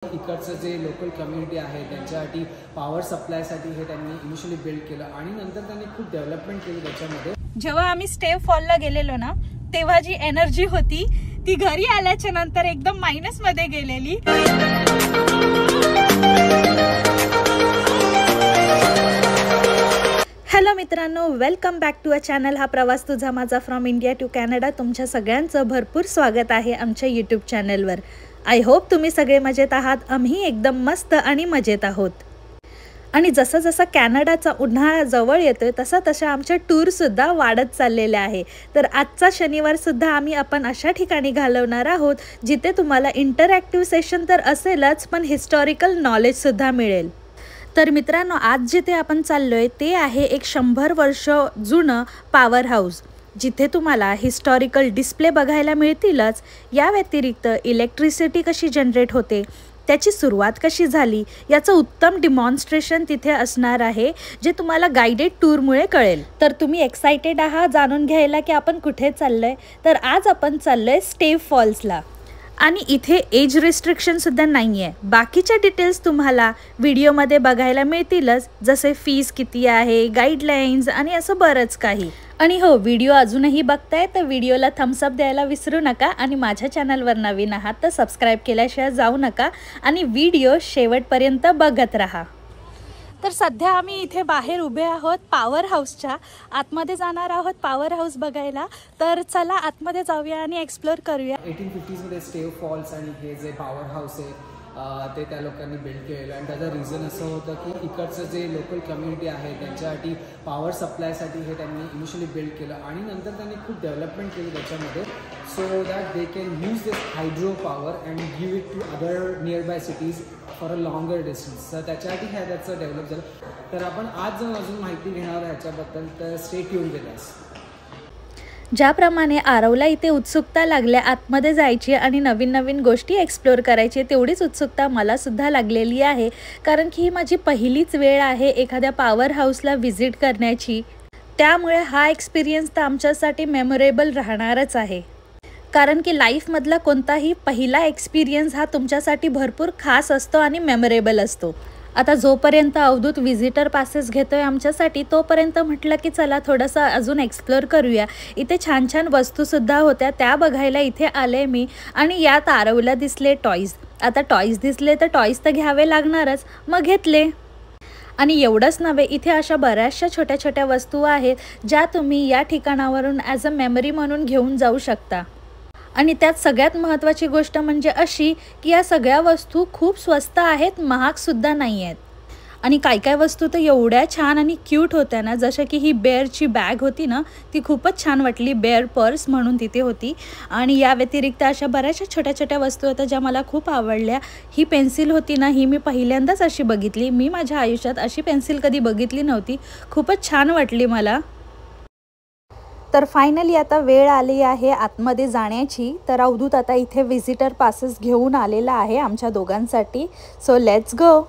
इकडचं जे local community आहे त्यांच्यासाठी पॉवर सप्लायसाठी हे त्यांनी इनिशियली बिल्ड केलं आणि नंतर त्यांनी खूप डेव्हलपमेंट केली त्याच्यामध्ये। जेव्हा आम्ही स्टे फॉलला गेलेलो ना तेव्हा जी एनर्जी होती ती घरी आल्याच्या नंतर एकदम मायनस मध्ये गेलेली। हॅलो मित्रांनो, welcome back to a channel. हा प्रवास तुझा माझा फ्रॉम इंडिया टू कॅनडा। तुमच्या सगळ्यांचं भरपूर स्वागत आहे आमच्या यूट्यूब चॅनलवर। आय होप तुम्ही सगळे मजेत आहात। आम्ही एकदम मस्त आणि मजेत आहोत। आणि जसं जसं कॅनडाचा उन्हाळा जवळ येतोय तसा तशा आमच्या टूरसुद्धा वाढत चाललेल्या आहे। तर आजचा शनिवारसुद्धा आपण अशा ठिकाणी घालवणार आहोत जिथे तुम्हाला इंटरॅक्टिव्ह सेशन तर असेलच पण हिस्टॉरिकल नॉलेजसुद्धा मिळेल। तर मित्रांनो, आज जिथे आपण चाललोय ते आहे एक 100 वर्ष जुनं पॉवर हाऊस, जिथे तुम्हाला हिस्टॉरिकल डिस्प्ले बघायला मिळतीलच। या व्यतिरिक्त इलेक्ट्रिसिटी कशी जनरेट होते, त्याची सुरुवात कशी झाली याचं उत्तम डिमॉन्स्ट्रेशन तिथे असणार आहे, जे तुम्हाला गाइडेड टूरमुळे कळेल। तर तुम्ही एक्साइटेड आहात जाणून घ्यायला की आपण कुठे चाललोय? तर आज आपण चाललोय स्टे फॉल्सला आणि इथे एज रिस्ट्रिक्शन सुद्धा नाही आहे। बाकीच्या डिटेल्स तुम्हाला व्हिडिओमध्ये बघायला मिळतीलच, जसे फीस किती आहे, गाईडलाईन्स आणि असं बरंच काही। आणि हो, व्हिडिओ अजूनही बघताय तर व्हिडिओला थम्स अप द्यायला विसरू नका आणि माझ्या चॅनलवर नवीन आहात तर सबस्क्राईब केल्याशिवाय जाऊ नका आणि व्हिडिओ शेवटपर्यंत बघत राहा। तर सध्या आम्ही इथे बाहेर उभे आहोत पॉवर हाऊसच्या। आतमध्ये जाणार आहोत पॉवर हाऊस बघायला। तर चला आतमध्ये जाऊया आणि एक्सप्लोर करूया। 1850s मध्ये स्टे फॉल्स आणि हे जे पॉवर हाऊस आहे ते त्या लोकांनी बिल्ड केलेलं आणि त्याचं रिझन असं होतं की इकडचं जे लोकल कम्युनिटी आहे त्यांच्यासाठी पॉवर सप्लायसाठी हे त्यांनी इनिशियली बिल्ड केलं आणि नंतर त्यांनी खूप डेव्हलपमेंट केली त्याच्यामध्ये, so that they can use this hydro power and give it to other nearby cities for a longer distance. तर त्याच्यासाठी त्याचं डेव्हलप झालं। तर आपण आज जाऊन अजून माहिती घेणार ह्याच्याबद्दल, तर स्टे ट्यून विथ अस। ज्याप्रमाणे आरवला इथे उत्सुकता लागल्या आतमध्ये जायची आणि नवीन नवीन गोष्टी एक्सप्लोर करायची, तेवढीच उत्सुकता मला सुद्धा लागलेली आहे। कारण की ही माझी पहिलीच वेळ आहे एखाद्या पॉवर हाऊसला व्हिजिट करण्याची, त्यामुळे हा एक्सपिरियन्स तर आमच्यासाठी मेमोरेबल राहणारच आहे। कारण की लाईफमधला कोणताही पहिला एक्सपिरियन्स हा तुमच्यासाठी भरपूर खास असतो आणि मेमोरेबल असतो। आता जोपर्यंत अवधूत व्हिजिटर पासेस घेतोय आमच्यासाठी, तोपर्यंत म्हटलं की चला थोडंसं अजून एक्सप्लोर करूया। इथे छान छान वस्तूसुद्धा होत्या, त्या बघायला इथे आले मी। आणि यात आरवला दिसले टॉईज। आता टॉईज दिसले तर टॉईज तर घ्यावे लागणारच, मग घेतले। आणि एवढंच नव्हे, इथे अशा बऱ्याचशा छोट्या छोट्या वस्तू आहेत ज्या तुम्ही या ठिकाणावरून ॲज अ मेमरी म्हणून घेऊन जाऊ शकता। आणि त्यात सगळ्यात महत्त्वाची गोष्ट म्हणजे अशी की या सगळ्या वस्तू खूप स्वस्त आहेत, महागसुद्धा नाही आहेत। आणि काय वस्तू तर एवढ्या छान आणि क्यूट होत्या ना, जसं की ही बेअरची बॅग होती ना, ती खूपच छान वाटली। बेअर पर्स म्हणून तिथे होती। आणि या व्यतिरिक्त अशा बऱ्याचशा छोट्या छोट्या वस्तू होत्या ज्या मला खूप आवडल्या। ही पेन्सिल होती ना, ही मी पहिल्यांदाच अशी बघितली। मी माझ्या आयुष्यात अशी पेन्सिल कधी बघितली नव्हती, खूपच छान वाटली मला। तर फायनली आता वेळ आली आहे आतमध्ये जाण्याची। तर अवधूत आता इथे व्हिजिटर पासेस घेऊन आलेला आहे आमच्या दोघांसाठी। So let's go.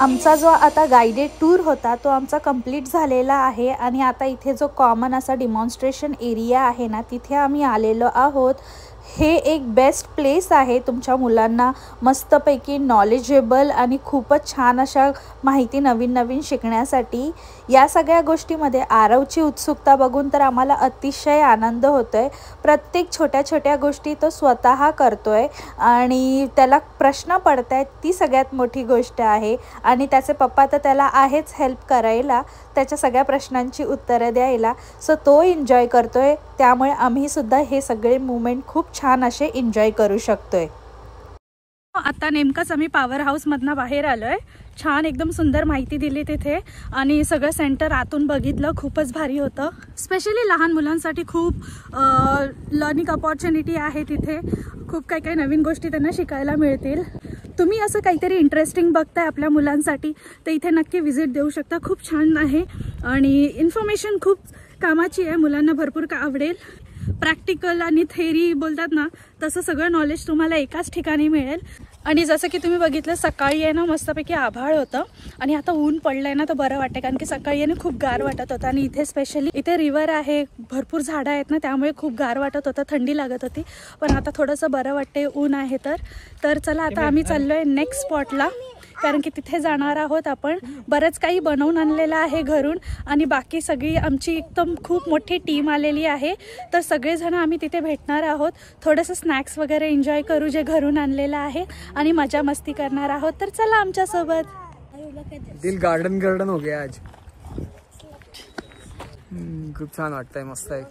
आमचा जो आता गाइडेड टूर होता तो आमचा कंप्लीट झालेला आहे आणि आता इथे जो कॉमन असा डिमॉन्स्ट्रेशन एरिया आहे ना तिथे आम्ही आलेलो आहोत। हे एक बेस्ट प्लेस आहे तुमच्या मुलांना मस्तपैकी नॉलेजेबल आणि खूपच छान अशा माहिती नवीन नवीन शिकण्यासाठी। या सगळ्या गोष्टीमध्ये आरवची उत्सुकता बघून तर आम्हाला अतिशय आनंद होतोय। प्रत्येक छोट्या छोट्या गोष्टी तो स्वतः करतोय आणि त्याला प्रश्न पडतायत ती सगळ्यात मोठी गोष्ट आहे आणि त्याचे पप्पा तर त्याला आहेच हेल्प करायला, त्याच्या सगळ्या प्रश्नांची उत्तरं द्यायला। सो तो एन्जॉय करतोय, त्यामुळे आम्ही सुद्धा हे सगळे मोमेंट खूप छान असे एन्जॉय करू शकतोय। आता नेमकंच आम्ही पॉवर हाऊसमधनं बाहेर आलोय। छान एकदम सुंदर माहिती दिली तिथे आणि सगळं सेंटर आतून बघितलं, खूपच भारी होतं। स्पेशली लहान मुलांसाठी खूप लर्निंग अपॉर्च्युनिटी आहे तिथे, खूप काही काही नवीन गोष्टी त्यांना शिकायला मिळतील। तुम्ही असं काहीतरी इंटरेस्टिंग बघताय आपल्या मुलांसाठी तर इथे नक्की व्हिजिट देऊ शकता, खूप छान आहे आणि इन्फॉर्मेशन खूप कामाची आहे, मुलांना भरपूर का आवडेल। प्रॅक्टिकल आणि थेरी बोलतात ना तसं सगळं नॉलेज तुम्हाला एकाच ठिकाणी मिळेल। आणि जसं की तुम्ही बघितलं सकाळी आहे ना मस्तपैकी आभाळ होतं आणि आता ऊन पडलंय ना तर बरं वाटतं, कारण की सकाळी आहे ना खूप गार वाटत होतं आणि इथे स्पेशली इथे रिव्हर आहे, भरपूर झाडं आहेत ना त्यामुळे खूप गार वाटत होतं, थंडी लागत होती, पण आता थोडंसं बरं वाटते ऊन आहे तर चला आता आम्ही चाललोय नेक्स्ट स्पॉटला, कारण की तिथे जाणार आहोत आपण। बरंच काही बनवून आणलेलं आहे घरून आणि बाकी सगळी आमची एकदम खूप मोठी टीम आलेली आहे, तर सगळेजण आम्ही तिथे भेटणार आहोत। थोडंसं स्नॅक्स वगैरे एन्जॉय करू जे घरून आणलेलं आहे आणि मजा मस्ती करणार आहोत, तर चला आमच्या सोबत। दिल गार्डन हो गया आज, खूप छान वाटतंय, मस्त आहे।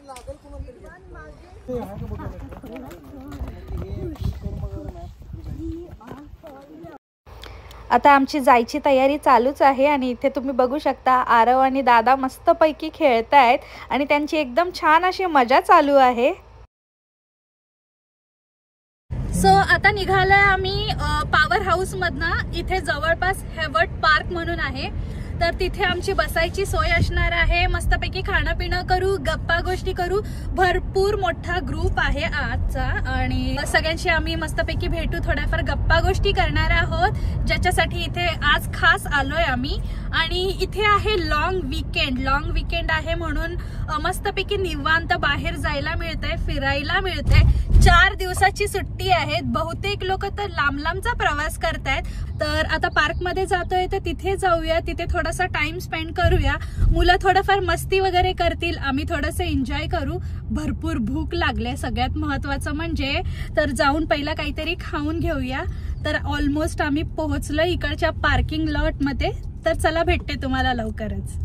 आता आमची जायची तयारी चालूच आहे आणि इथे तुम्ही बघू शकता आरव आणि दादा मस्तपैकी खेळतायत आणि त्यांची एकदम छान अशी मजा चालू आहे। सो आता निघालोय आम्ही पॉवर हाऊस मधनं। इथे जवळपास हेवर्ट पार्क म्हणून आहे, तर तिथे आमची बसायची सोय असणार आहे, मस्तपैकी खाणं पिणं करू, गप्पा गोष्टी करू। भरपूर मोठा ग्रुप आहे आजचा आणि सगळ्यांशी आम्ही मस्तपैकी भेटू, थोड्याफार गप्पा गोष्टी करणार आहोत, ज्याच्यासाठी इथे आज खास आलोय आम्ही। आणि इथे आहे लॉंग वीकेंड आहे म्हणून मस्तपैकी निवांत बाहेर जायला मिळतंय, फिरायला मिळतंय। 4 दिवसाची सुट्टी आहे, बहुतेक लोक तर लांब लांबचा प्रवास करतायत, तर आता पार्क मध्ये जातोय तर तिथे जाऊया, तिथे थोडासा टाइम स्पेंड करूया, मुलं थोडंफार मस्ती वगैरे करतील, आम्ही थोडंसं एन्जॉय करू। भरपूर भूक लागले सगळ्यात महत्वाचं म्हणजे, तर जाऊन पहिला काहीतरी खाऊन घेऊया। तर ऑलमोस्ट आम्ही पोहोचलो इकडच्या पार्किंग लॉट मध्ये, तर चला भेटते तुम्हाला लवकरच।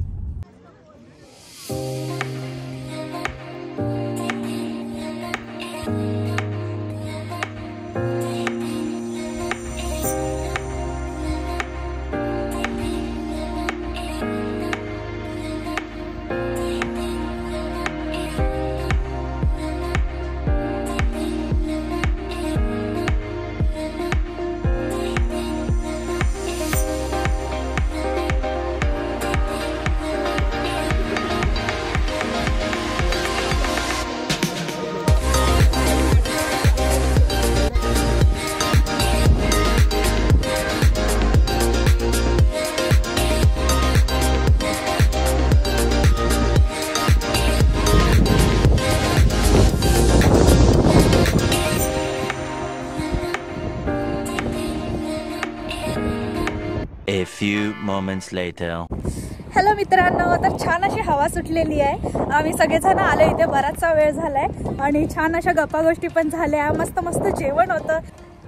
A few moments later. Hello मित्रांनो, तर छान अशी हवा सुटलेली आहे, आम्ही सगळेजण आलो इथे, बराचसा वेळ झालाय आणि छान अशा गप्पा गोष्टी पण झाल्या, मस्त मस्त जेवण होतं,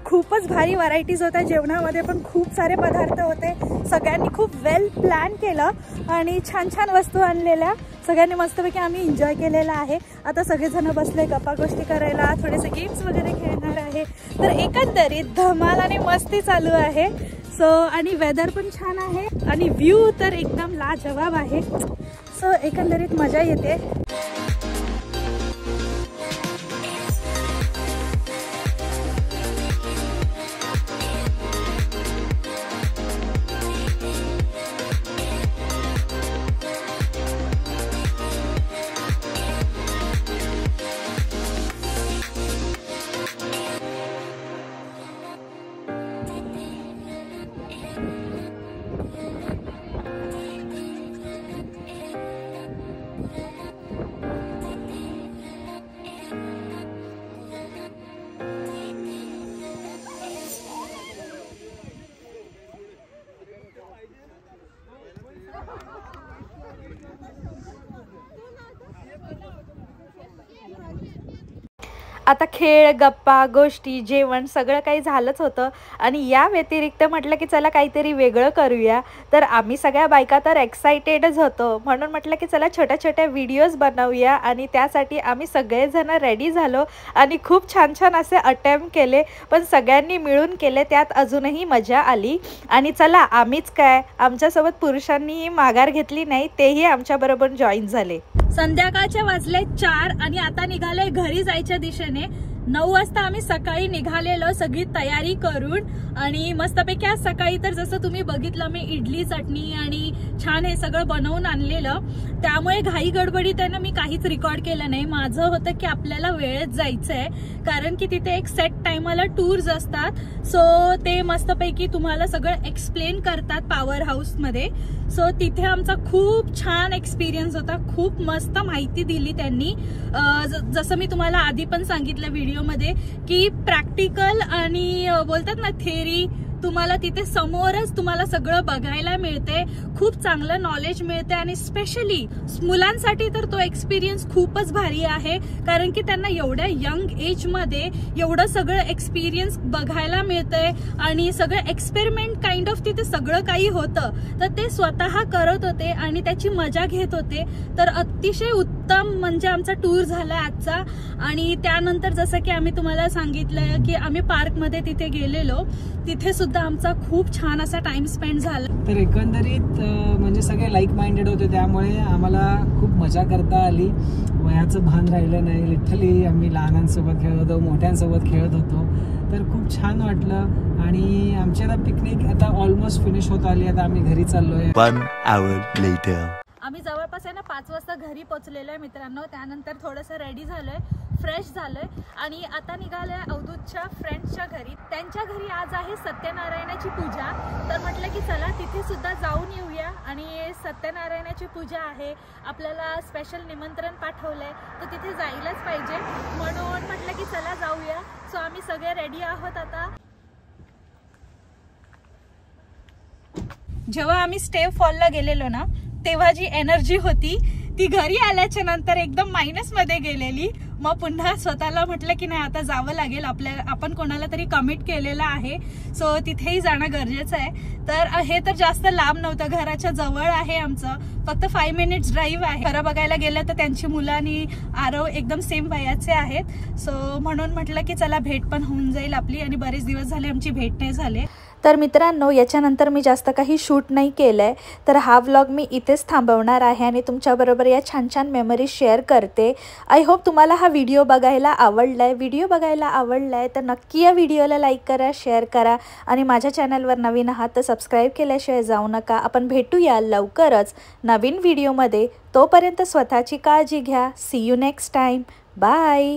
खूपच भारी व्हरायटीज होत्या जेवणामध्ये, पण खूप सारे पदार्थ होते, सगळ्यांनी खूप वेल प्लॅन केलं आणि छान छान वस्तू आणलेल्या, सगळ्यांनी मस्तपैकी आम्ही एन्जॉय केलेला आहे। आता सगळेजण बसले गप्पा गोष्टी करायला, थोडेसे गेम्स वगैरे खेळणार आहे, तर एकंदरीत धमाल आणि मस्ती चालू आहे। सो आणि वेदर पण छान आहे आणि व्ह्यू तर एकदम लाजवाब आहे, सो एकंदरीत मजा येते। आता खेळ, गप्पा, गोष्टी, जेवण सगळं काही झालंच होतं आणि या व्यतिरिक्त म्हटलं की चला काहीतरी वेगळं करूया. तर आम्ही सगळ्या बायका तर एक्साइटेडच होतो, म्हणून म्हटलं की चला छोट्या छोट्या व्हिडिओज बनवूया आणि त्यासाठी आम्ही सगळेजण रेडी झालो आणि खूप छान छान असे अटेम्प्ट केले, पण सगळ्यांनी मिळून केले, त्यात अजूनही मजा आली. आणि चला आम्हीच काय, आमच्यासोबत पुरुषांनीही माघार घेतली नाही, तेही आमच्याबरोबर जॉईन झाले. संध्याकाळचे वाजले 4 आणि आता निघालोय घरी जायच्या दिशेने. 9 वाजता आम्ही सकाळी निघालेलो सगळी तयारी करून आणि मस्तपैकी आज सकाळी तर जसं तुम्ही बघितलं मी इडली चटणी आणि छान हे सगळं बनवून आणलेलं, त्यामुळे घाई गडबडीत आहे ना मी काहीच रेकॉर्ड केलं नाही. माझं होतं की आपल्याला वेळेत जायचंय, कारण की तिथे एक सेट टाइमला टूर्स असतात, सो ते मस्तपैकी तुम्हाला सगळं एक्सप्लेन करतात पॉवर हाऊस मध्ये. सो तिथे आमचा खूप छान एक्सपिरियन्स होता, खूप मस्त माहिती दिली त्यांनी. जसं मी तुम्हाला आधी पण सांगितलं व्हिडिओमध्ये की प्रॅक्टिकल आणि बोलतात ना थेअरी, तुम्हाला तिथे समोरच तुम्हाला सगळं बघायला मिळते, खूप चांगलं नॉलेज मिळते आणि स्पेशली मुलांसाठी तर तो एक्सपिरियन्स खूपच भारी आहे, कारण की त्यांना एवढ्या यंग एज मध्ये एवढं सगळं एक्सपिरियन्स बघायला मिळतंय आणि सगळं एक्सपेरिमेंट काइंड ऑफ तिथे सगळं काही होतं, तर ते स्वतः करत होते आणि त्याची मजा घेत होते. तर अतिशय उत्तम म्हणजे आमचा टूर झाला आजचा. आणि त्यानंतर जसं की आम्ही तुम्हाला सांगितलं की आम्ही पार्कमध्ये तिथे गेलेलो, तिथे सुद्धा आमचा खूप छान असा टाइम स्पेंड झाला. तर एकंदरीत म्हणजे सगळे लाईक माइंडेड होते, त्यामुळे आम्हाला खूप मजा करता आली. वयाचं भान राहिलं नाही, लिटरली आम्ही लहानांसोबत खेळत होतो, मोठ्यांसोबत खेळत होतो, तर खूप छान वाटलं. आणि आमची आता पिकनिक आता ऑलमोस्ट फिनिश होत आली, आता आम्ही घरी चाललोय. 1 hour later. आम्ही जवळपास आहे ना 5 वाजता घरी पोहोचलेलो आहे मित्रांनो. त्यानंतर थोडंसं रेडी झालोय, फ्रेश झालोय आणि आता निघालोय अवधूतच्या फ्रेंड्सच्या घरी. त्यांच्या घरी आज आहे सत्यनारायणाची पूजा, तर म्हटलं की चला तिथे सुद्धा जाऊन येऊया. आणि सत्यनारायणाची पूजा आहे, आपल्याला स्पेशल निमंत्रण पाठवलंय, तर तिथे जायलाच पाहिजे, म्हणून म्हटलं की चला जाऊया. सो आम्ही सगळे रेडी आहोत आता. जेव्हा आम्ही स्टे फॉलला गेलेलो ना, तेव्हा जी एनर्जी होती ती घरी आल्याच्या नंतर एकदम मायनस मध्ये गेलेली. मग पुन्हा स्वतःला म्हटलं की नाही आता जावं लागेल, आपण कोणाला तरी कमिट केलेलं आहे, सो तिथेही जाणं गरजेचं आहे. तर हे तर जास्त लांब नव्हतं, घराच्या जवळ आहे आमचं, फक्त 5 मिनिट्स ड्राईव्ह आहे. खरं बघायला गेलं तर त्यांची मुलं आणि आरव एकदम सेम वयाचे आहेत, सो म्हणून म्हटलं की चला भेट पण होऊन जाईल आपली, आणि बरेच दिवस झाले आमची भेट नाही झाले. तर मित्रांनो, याच्यानंतर मी जास्त काही शूट नाही केलं आहे, तर हा व्लॉग मी इथेच थांबवणार आहे आणि तुमच्याबरोबर या छान छान मेमरीज शेअर करते. आय होप तुम्हाला हा व्हिडिओ बघायला आवडला आहे. व्हिडिओ बघायला आवडला आहे तर नक्की या व्हिडिओला लाईक करा, शेअर करा आणि माझ्या चॅनलवर नवीन आहात तर सबस्क्राईब केल्याशिवाय जाऊ नका. आपण भेटूया लवकरच नवीन व्हिडिओमध्ये. तोपर्यंत स्वतःची काळजी घ्या. See you next time. Bye.